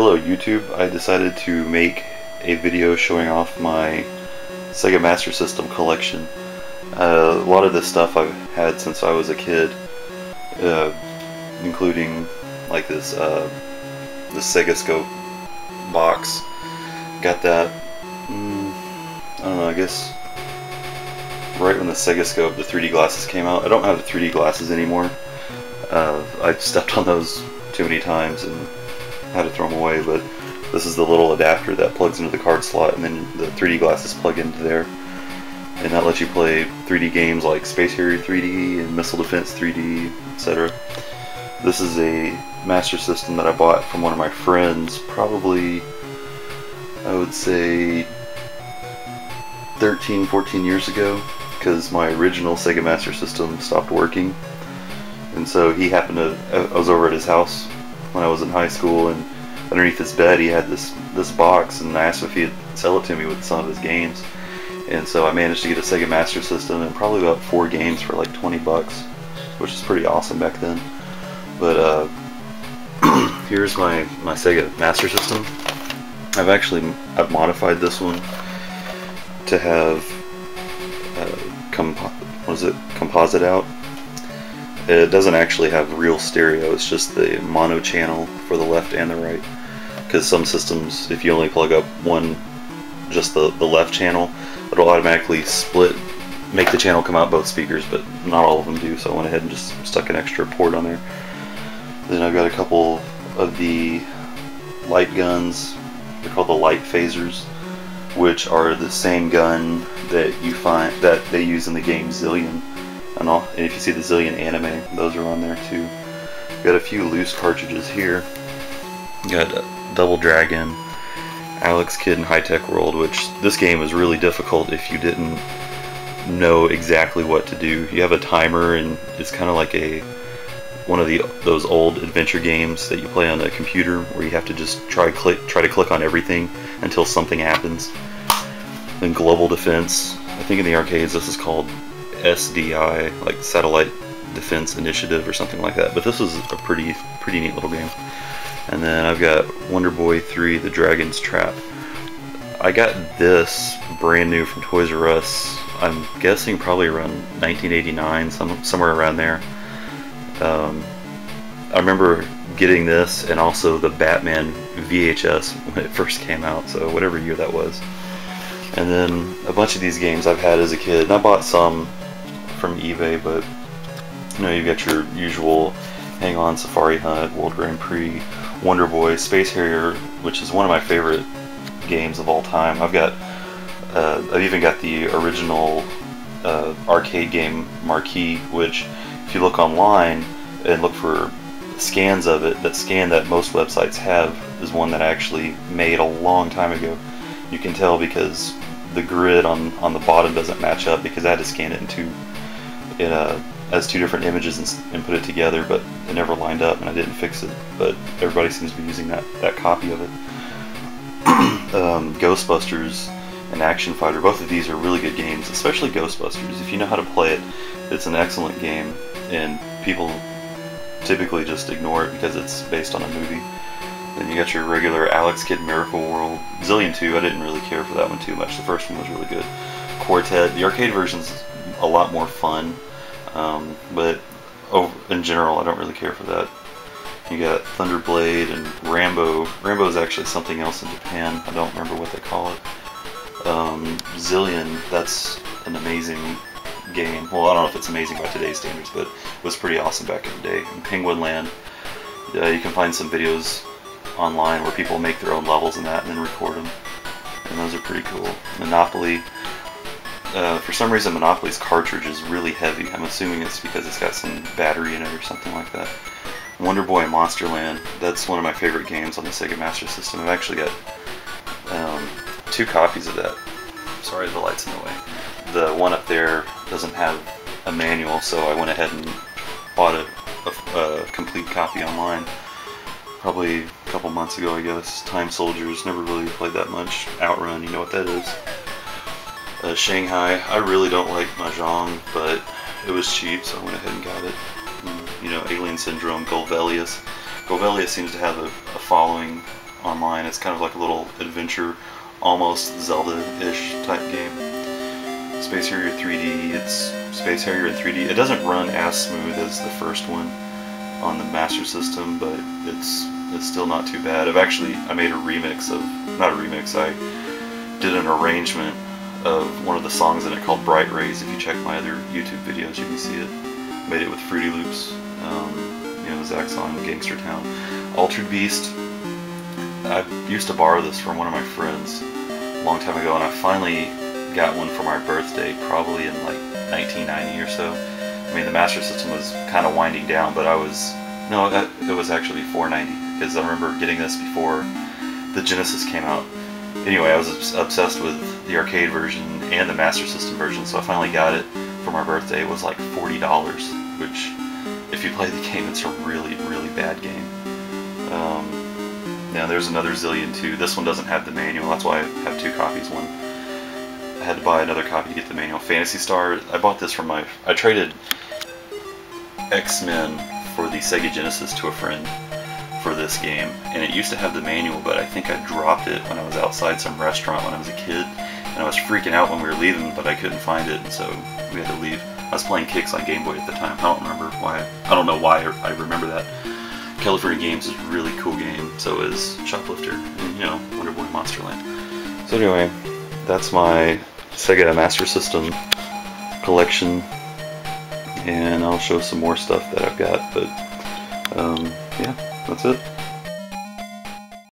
Hello YouTube, I decided to make a video showing off my Sega Master System collection. A lot of this stuff I've had since I was a kid, including like this Sega Scope box. Got that, I don't know, I guess right when the Sega Scope, the 3D glasses came out. I don't have the 3D glasses anymore. I've stepped on those too many times and had to throw them away, but this is the little adapter that plugs into the card slot, and then the 3D glasses plug into there, and that lets you play 3D games like Space Harrier 3D and Missile Defense 3D, etc. This is a Master System that I bought from one of my friends probably, I would say 13, 14 years ago, because my original Sega Master System stopped working. And so he happened to, I was over at his house when I was in high school, and underneath his bed he had this box, and I asked him if he'd sell it to me with some of his games. And so I managed to get a Sega Master System and probably about 4 games for like 20 bucks, which is pretty awesome back then. But here's my Sega Master System. I've modified this one to have composite out. It doesn't actually have real stereo, it's just the mono channel for the left and the right. Because some systems, if you only plug up just the left channel, it'll automatically split, make the channel come out both speakers, but not all of them do, so I went ahead and just stuck an extra port on there. Then I've got a couple of the light guns. They're called the light phasers, which are the same gun that you find that they use in the game Zillion. And if you see the Zillion anime, those are on there too. Got a few loose cartridges here. Got Double Dragon, Alex Kidd in High Tech World, which this game is really difficult if you didn't know exactly what to do. You have a timer, and it's kind of like one of those old adventure games that you play on a computer, where you have to just try to click on everything until something happens. Then Global Defense. I think in the arcades this is called SDI, like Satellite Defense Initiative or something like that, but this is a pretty neat little game. And then I've got Wonderboy 3, The Dragon's Trap. I got this brand new from Toys R Us, I'm guessing probably around 1989, somewhere around there. I remember getting this and also the Batman VHS when it first came out, so whatever year that was. And then a bunch of these games I've had as a kid, and I bought some from eBay, but you know, you've got your usual Hang On, Safari Hunt, World Grand Prix, Wonderboy, Space Harrier, which is one of my favorite games of all time. I've even got the original arcade game Marquee, which if you look online and look for scans of it, that scan that most websites have is one that I actually made a long time ago. You can tell because the grid on the bottom doesn't match up, because I had to scan it as 2 different images and put it together, but it never lined up and I didn't fix it. But everybody seems to be using that copy of it. Ghostbusters and Action Fighter, both of these are really good games, especially Ghostbusters. If you know how to play it, it's an excellent game, and people typically just ignore it because it's based on a movie. Then you got your regular Alex Kidd Miracle World. Zillion 2, I didn't really care for that one too much. The first one was really good. Quartet, the arcade version's a lot more fun, but in general I don't really care for that. You got Thunderblade and Rambo. Rambo is actually something else in Japan. I don't remember what they call it. Zillion, that's an amazing game. Well, I don't know if it's amazing by today's standards, but it was pretty awesome back in the day. And Penguin Land, you can find some videos online where people make their own levels in that and then record them, and those are pretty cool. Monopoly, for some reason Monopoly's cartridge is really heavy. I'm assuming it's because it's got some battery in it or something like that. Wonderboy and Monsterland, that's one of my favorite games on the Sega Master System. I've actually got 2 copies of that. Sorry, the light's in the way. The one up there doesn't have a manual, so I went ahead and bought a complete copy online. Probably a couple months ago, I guess. Time Soldiers, never really played that much. Outrun, you know what that is. Shanghai, I really don't like Mahjong, but it was cheap, so I went ahead and got it. You know, Alien Syndrome, Golvelius. Golvelius seems to have a following online. It's kind of like a little adventure, almost Zelda-ish type game. Space Harrier 3D, it's Space Harrier in 3D. It doesn't run as smooth as the first one on the Master System, but it's still not too bad. I made a remix of, not a remix, I did an arrangement of one of the songs in it called Bright Rays. If you check my other YouTube videos, you can see it. Made it with Fruity Loops, you know, Zach's song, Gangster Town. Altered Beast, I used to borrow this from one of my friends a long time ago, and I finally got one for my birthday, probably in like 1990 or so. I mean, the Master System was kind of winding down, but it was actually 490, because I remember getting this before the Genesis came out. Anyway, I was obsessed with the arcade version and the Master System version, so I finally got it for my birthday. It was like $40, which, if you play the game, it's a really, really bad game. Now, there's another Zillion too. This one doesn't have the manual, that's why I have two copies. One, I had to buy another copy to get the manual. Phantasy Star, I bought this from I traded X-Men for the Sega Genesis to a friend for this game, and it used to have the manual, but I think I dropped it when I was outside some restaurant when I was a kid, and I was freaking out when we were leaving, but I couldn't find it, and so we had to leave. I was playing Kicks on Game Boy at the time. I don't remember why. I don't know why I remember that. California Games is a really cool game, so is Shoplifter, and, you know, Wonderboy Monsterland. So anyway, that's my Sega Master System collection, and I'll show some more stuff that I've got, but yeah, that's it.